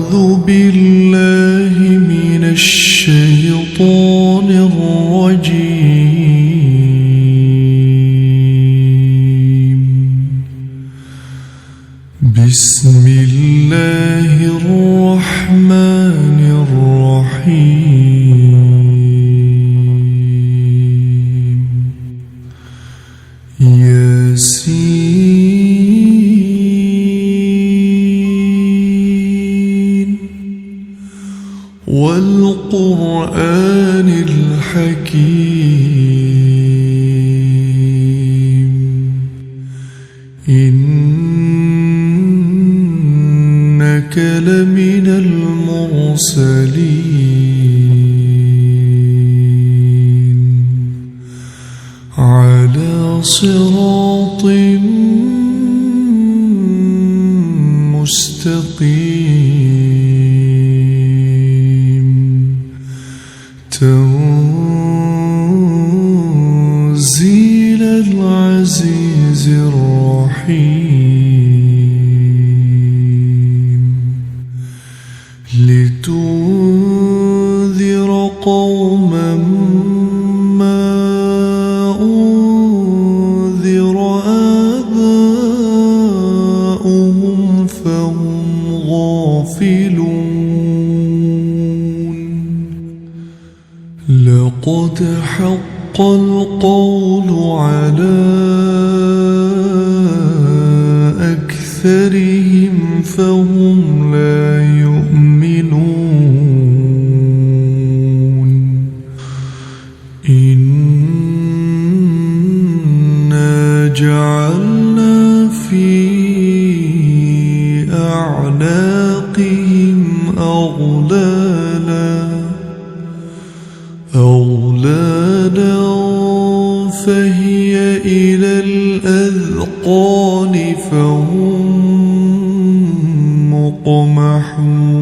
أعوذ بالله من الشيطان الرجيم. بسم الله الرحمن الرحيم. ياسين والقرآن الحكيم. إنك لمن المرسلين على صراط مستقيم. تنزيل العزيز الرحيم. لتنذر قوما ما أنذر آباؤهم فهم غافلون. لقد حق القول على أكثرهم فهم لا يؤمنون. إنا جعلنا في أعناقهم أغلالا فهي إلى الأذقان فهم مقمحون.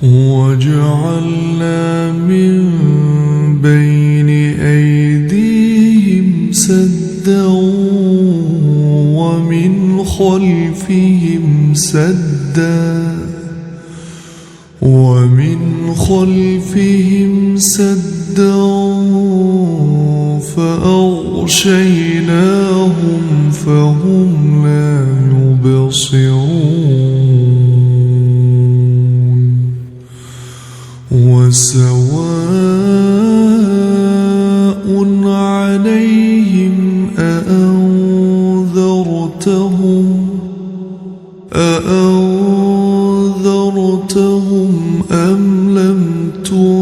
وجعلنا من بين أيديهم سدا ومن خلفهم سدا فأغشيناهم فهم لا يبصرون. وسواء عليهم أأنذرتهم أم لم تنذرهم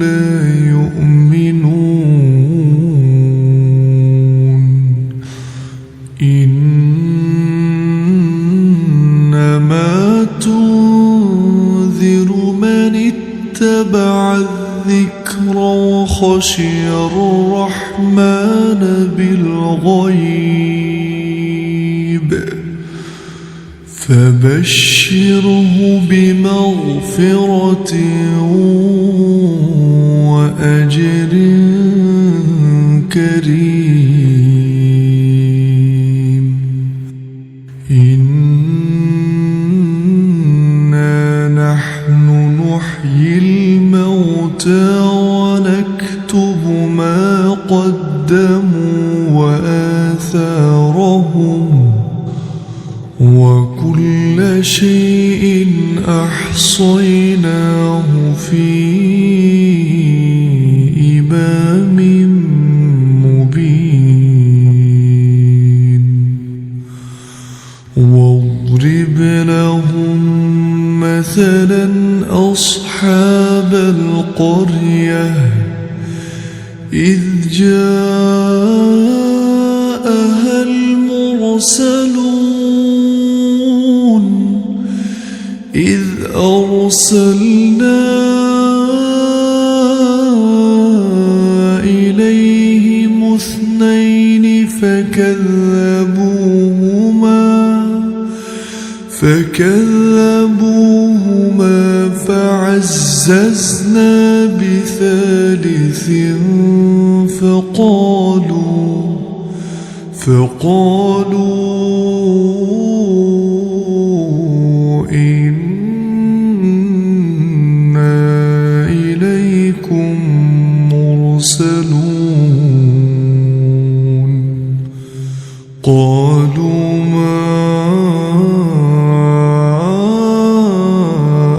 لا يؤمنون. إنما تنذر من اتبع الذكر وخشي الرحمن بالغيب فبشره بمغفرة وأجر كريم. إنا نحن نحيي الموتى ونكتب ما قدموا وآثارهم وكل شيء أحصيناه في إمام مبين. واضرب لهم مثلا أصحاب القرية إذ جاءها المرسلون إذ أرسلنا إليهم اثنين فكذبوهما فعززنا بثالث فقالوا إنا إليكم مرسلون قالوا ما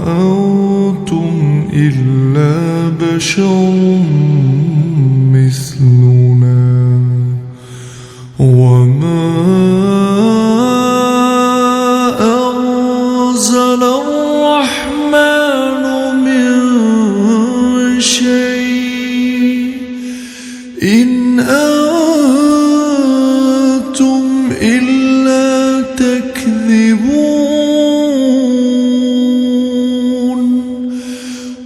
أنتم إلا بشر مثلنا وما أنزل الرحمن من شيء إن أنتم إلا تكذبون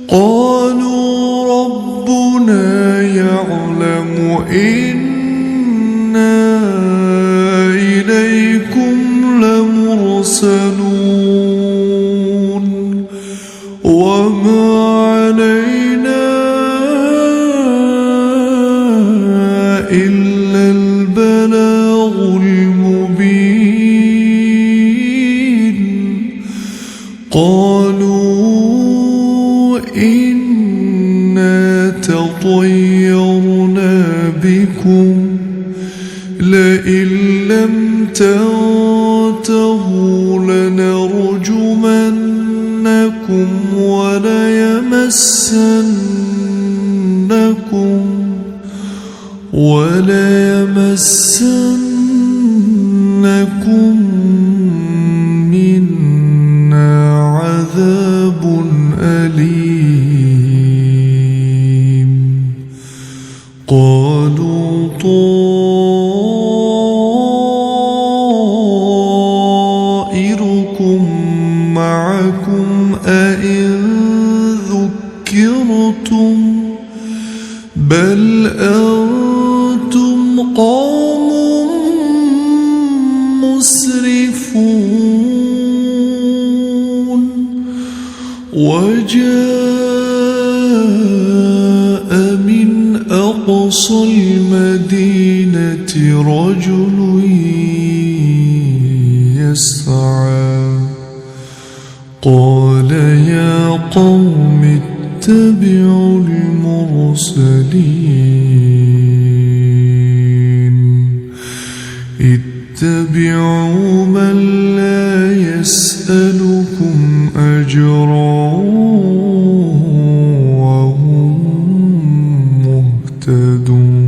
قالوا ربنا يعلم إنا إليكم لمرسلون وما علينا إلا البلاغ المبين قالوا إنا تطيرنا بكم لئن لم تنتهوا لنرجمنكم وليمسنكم منا عذاب أليم قالوا طائركم معكم أئن ذكرتم بل أنتم قوم مسرفون وجاء من أقصى المدينة رجل يسعى قال يا قوم اتبعوا المرسلين اتبعوا من لا يسألكم أجرا وهم مهتدون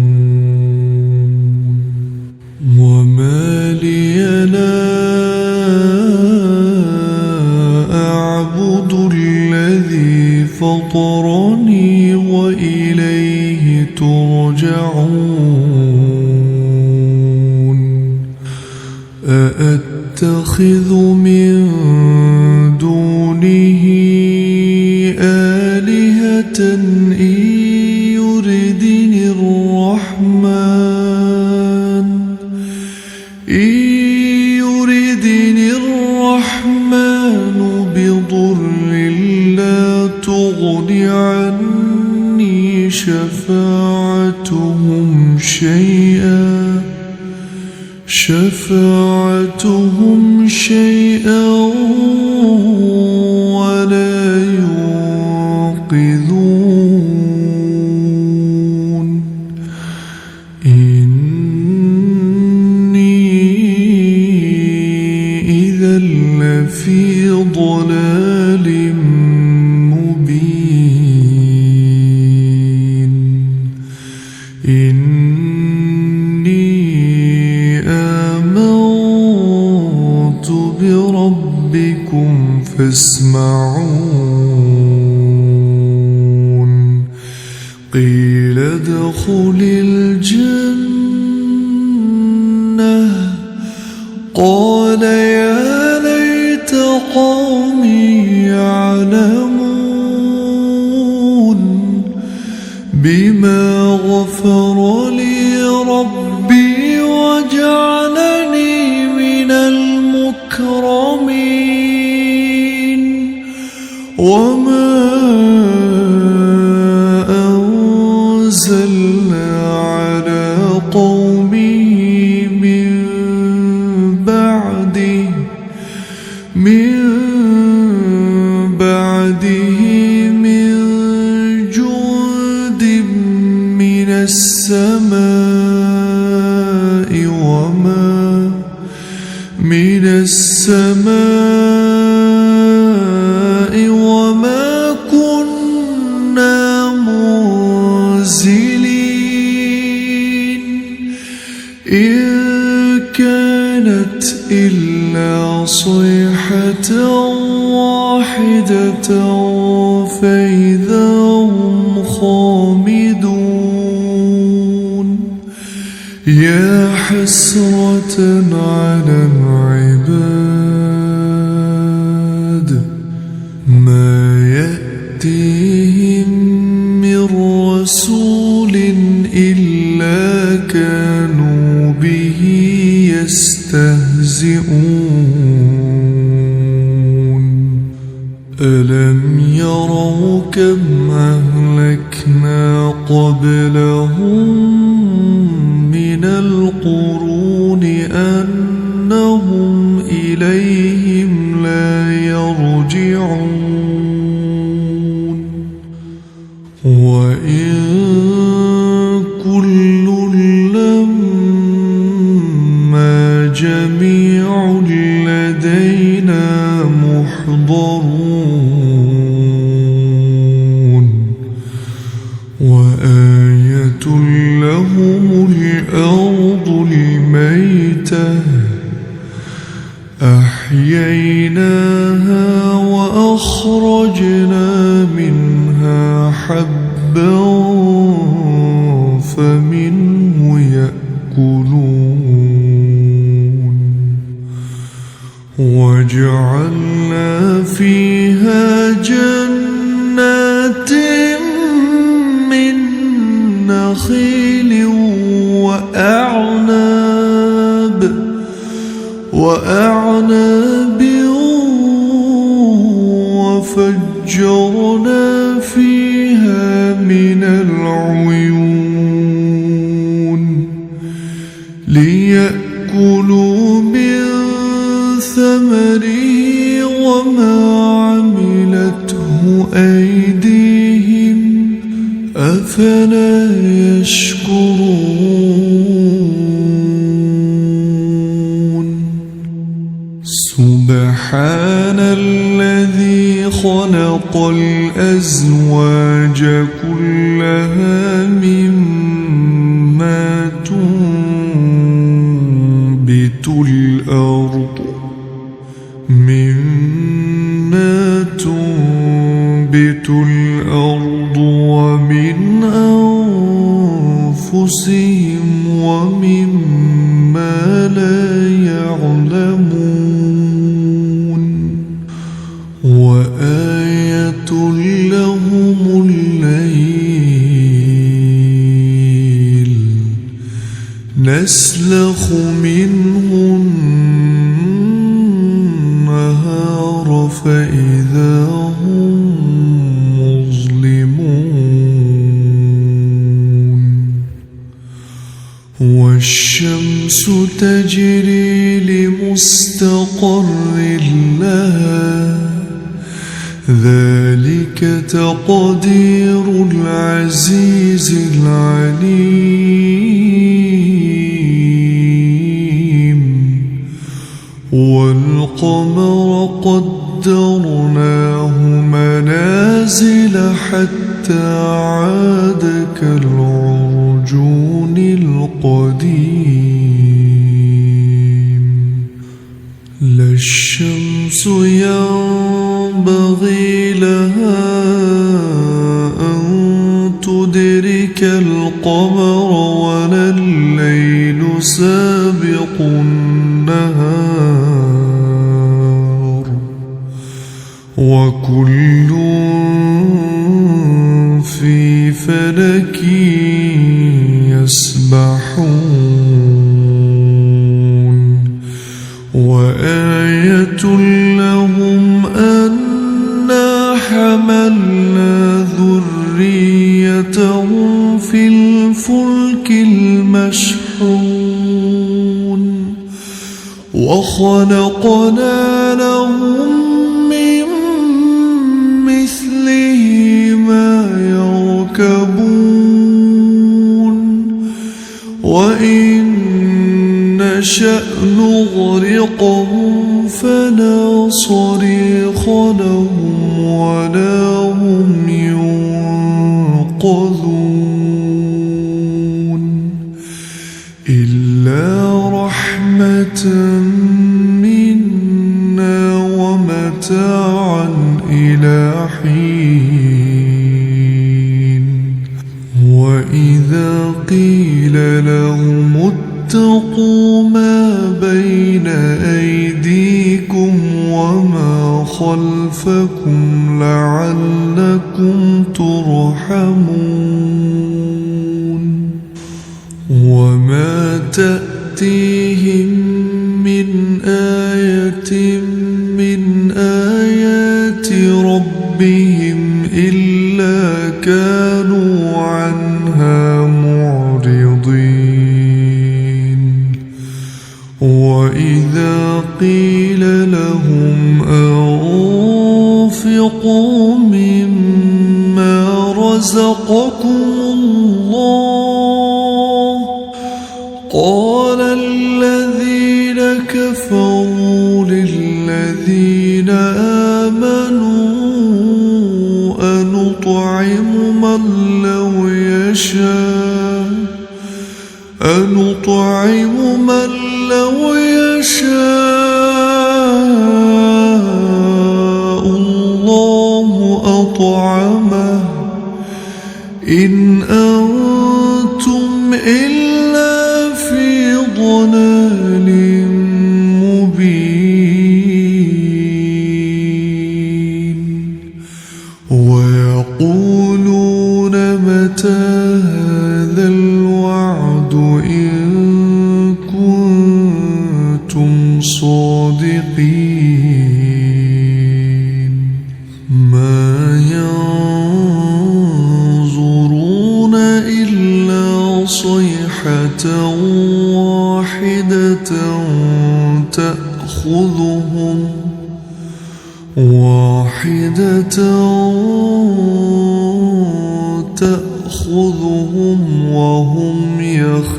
وما لي لا أعبد الذي فطرني وإليه ترجعون أأتخذ من دونه آلهة إن يردني الرحمن بضر لا تغن عني شفاعتهم شيئا ولا ينقذون إني إذا لفي ضلال مبين إني آمنت بربكم فاسمعون قيل ادخل الجنة قال يا ليت قومي يعلمون بما غفر لي ربي وجعلني من المكرمين وما أنزلنا على قومه من من السماء وما كنا منزلين إن كانت إلا صيحة واحدة فإذا هم خامدون يا حسرة على العباد ما يأتيهم من رسول إلا كانوا به يستهزئون ألم يروا كم أهلكنا قبلهم من القرون أنهم إليهم لا يرجعون وإن كل لما جميع لدينا محضرون وآية لهم الأرض الميتة أحييناها وأخرجنا منها حبا فمنه يأكلون وجعلنا فيها جنات من نخيل وأعناب وفجرنا فيها من العيون ليأكلوا من ثمره وما عملته أيديهم أفلا يشكرون سبحان الذي خلق الأزواج كلها مما تنبت الأرض ومن أنفسهم ومما لا يعلمون وآية لهم الليل نسلخ منه النهار فإذا هم مظلمون والشمس تجري لمستقر لها ذلك تقدير العزيز العليم والقمر قدرناه منازل حتى عاد كالعرجون القديم لا الشمس ينبغي لها أن تدرك القمر ولا الليل سابق النهار وكل في فلك يسبحون وآية لهم أنا حملنا ذريتهم في الفلك المشحون وخلقنا لهم من مثله ما يركبون وإن نشأ نغرقهم فلا صريخ لهم ولا هم ينقذون إلا رحمة منا ومتاعا إلى حين وإذا قيل لهم اتقوا ما بين أيديكم وما خلفكم لعلكم ترحمون وما تأتيهم من آية من آيات ربهم إلا كانوا عنها معرضين وإذا قيل لهم أنفقوا مما رزقكم الله قال الذين كفروا للذين آمنوا أنطعم من لو يشاء الله أطعمه إن أنتم إلا في ضلال مبين ويقولون متى هذا الوعد إن كنتم صادقين ما ينظرون إلا صيحة واحدة تأخذهم وهم يخصمون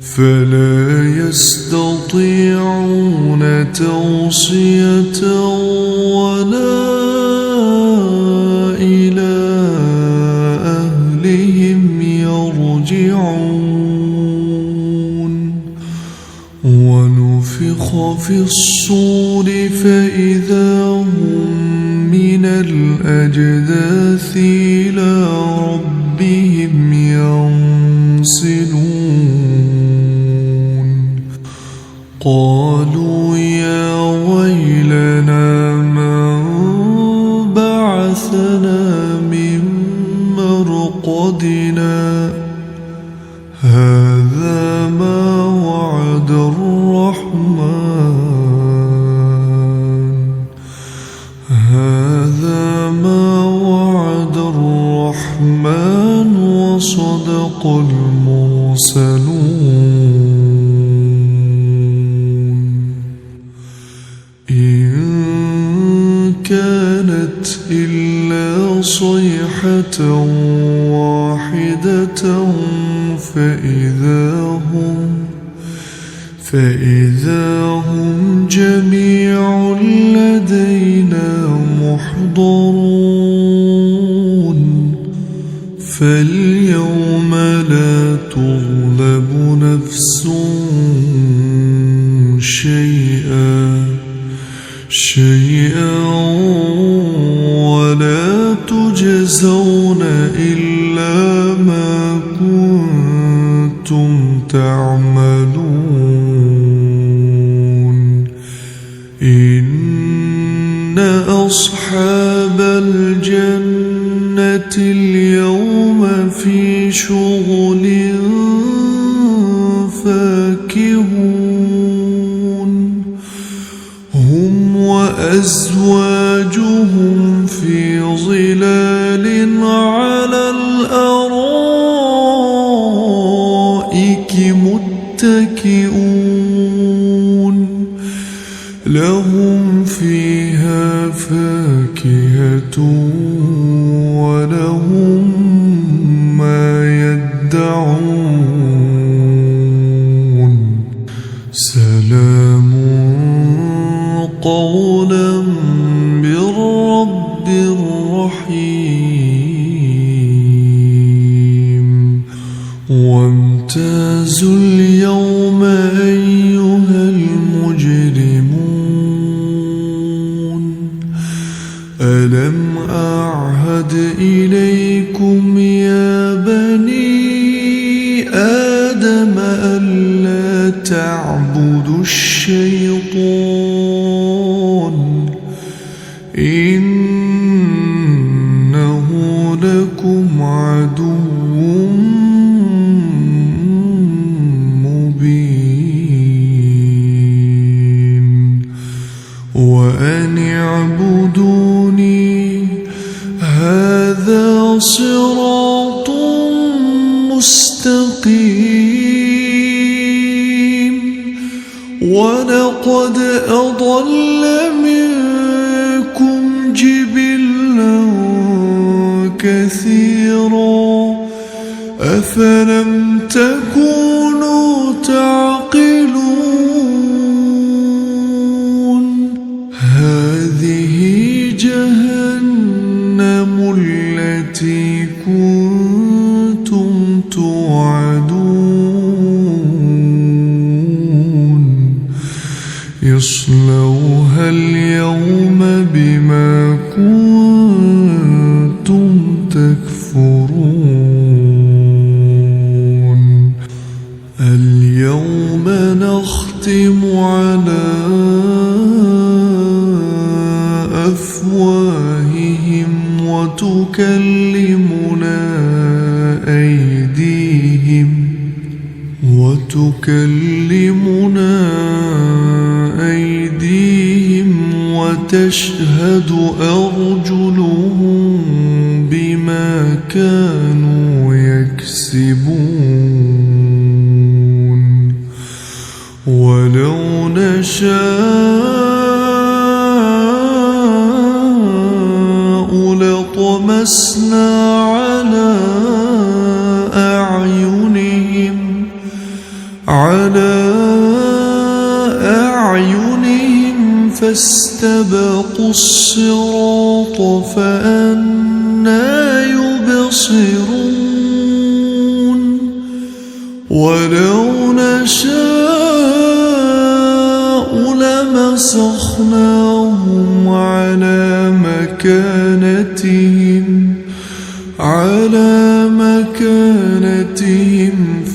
فلا يستطيعون توصية ولا إلى أهلهم يرجعون ونفخ في الصور فإذا هم من الأجداث إلى ربهم ينسلون قالوا يا ويلنا من بعثنا من مرقدنا هذا ما وعد الرحمن وصدق المرسلون إن كانت إلا صيحة واحدة فإذا هم جميع لدينا محضرون فاليوم لا تظلم نفس شيئا ولا تجزون إلا ما كنتم تعملون إن أصحاب الجنة اليوم في شغل فاكهون هم وأزواجهم في ظلال على الأرائك متكئون لهم فيها فاكهة ولهم ما يدعون يدعون سلام قولا من رب رحيم وامتازوا اليوم أيها المجرمون ألم أعهد إليكم يا بني آدم ألا تعبدوا الشيطان إنه لكم عدو مبين وأن اعبدوني هذا صراط مستقيم ولقد أضل منكم جبلا كثيرا أفلم تكونوا تعقلون هذه جهنم التي كنتم توعدون اصلوها اليوم بما كنتم تكفرون اليوم نختم على أفواههم وتكلمنا أيديهم وتشهد أرجلهم بما كانوا يكسبون ولو نشاء لطمسنا على أعينهم فاستبقوا الصراط فأنى يبصرون ولو نشاء لمسخناهم على مكانتهم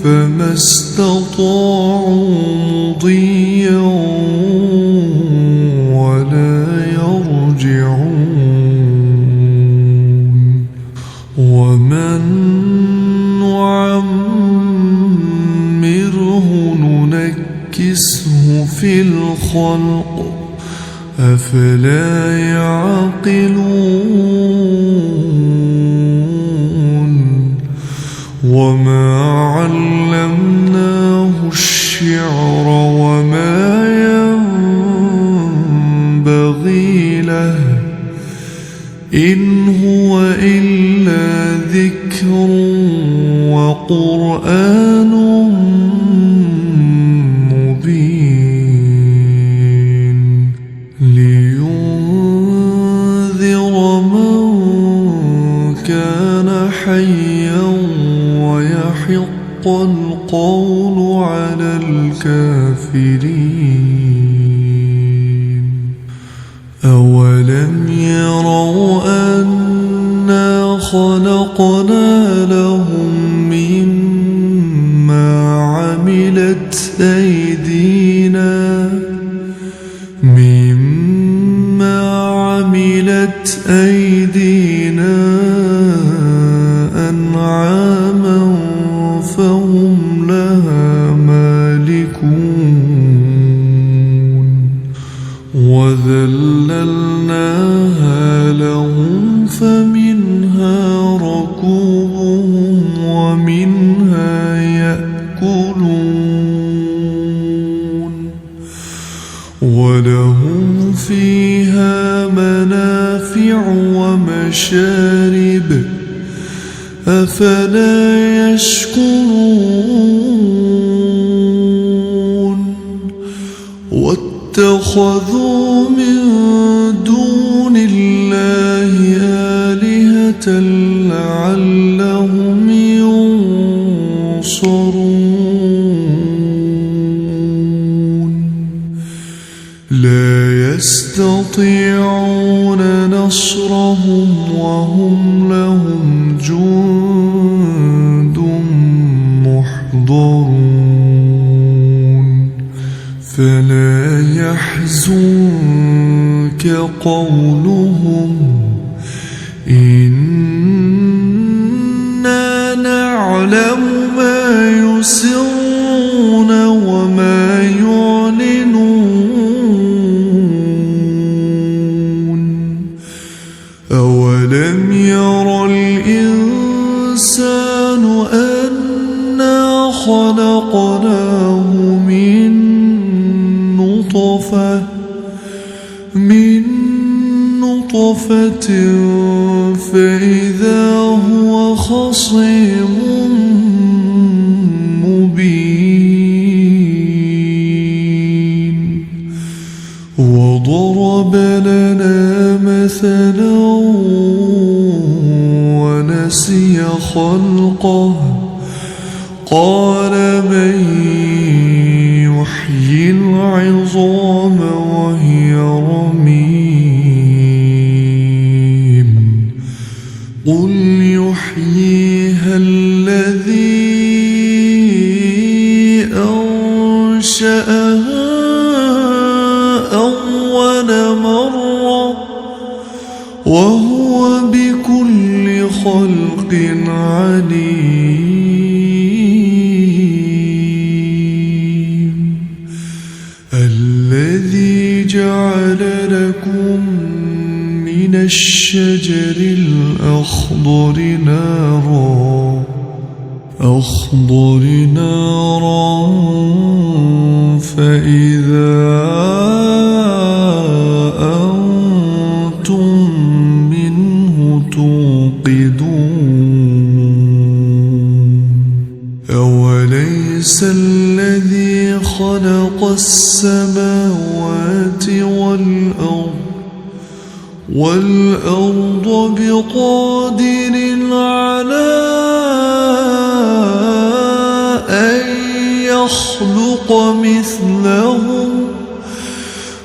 فما استطاعوا مضيا ولا يرجعون ومن نعمره ننكسه في الخلق أفلا يعقلون وما علمناه الشعر وما ينبغي له إن هو إلا ذكر وقرآن مبين لينذر من كان حيا ويحق القول على الكافرين أولم يروا أنا خلقنا لهم مما عملت أيدينا أنعاما فهم لها مالكون وذللناها لهم فمنها ركوبهم ومنها يأكلون ولهم فيها منافع ومشارب أفلا يشكرون واتخذوا من دون الله آلهة لعلهم ينصرون لا يستطيعون نصرهم وهم لهم جند محضرون فلا يحزنك قولهم إنا نعلم ما يسرون وما يعلنون أولم ير الإنسان أنا خلقناه من نطفة فإذا هو خصيم مبين وضرب لنا مثلا ونسي خلقه قال من يحيي العظام وهي رميم قل يحييها الذي أنشأها أول مرة وهو بكل خلق عليم الذي جعل لكم من الشجر الأخضر نارا فإذا أنتم منه توقدون أوليس الذي خلق السماوات والأرض بقادر على أن يخلق مثلهم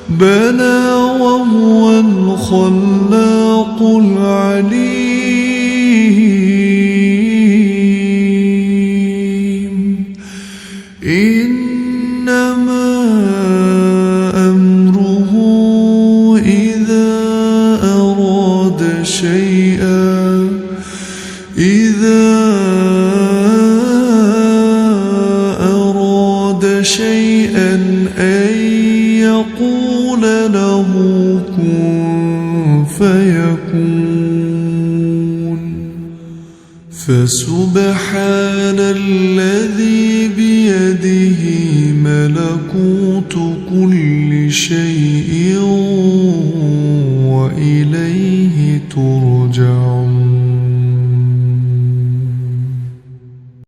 بلى وهو الخلاق العليم إنما أمره إذا أراد شيئا أن يقول له كن فيكون فسبحان الذي بيده ملكوت كل شيء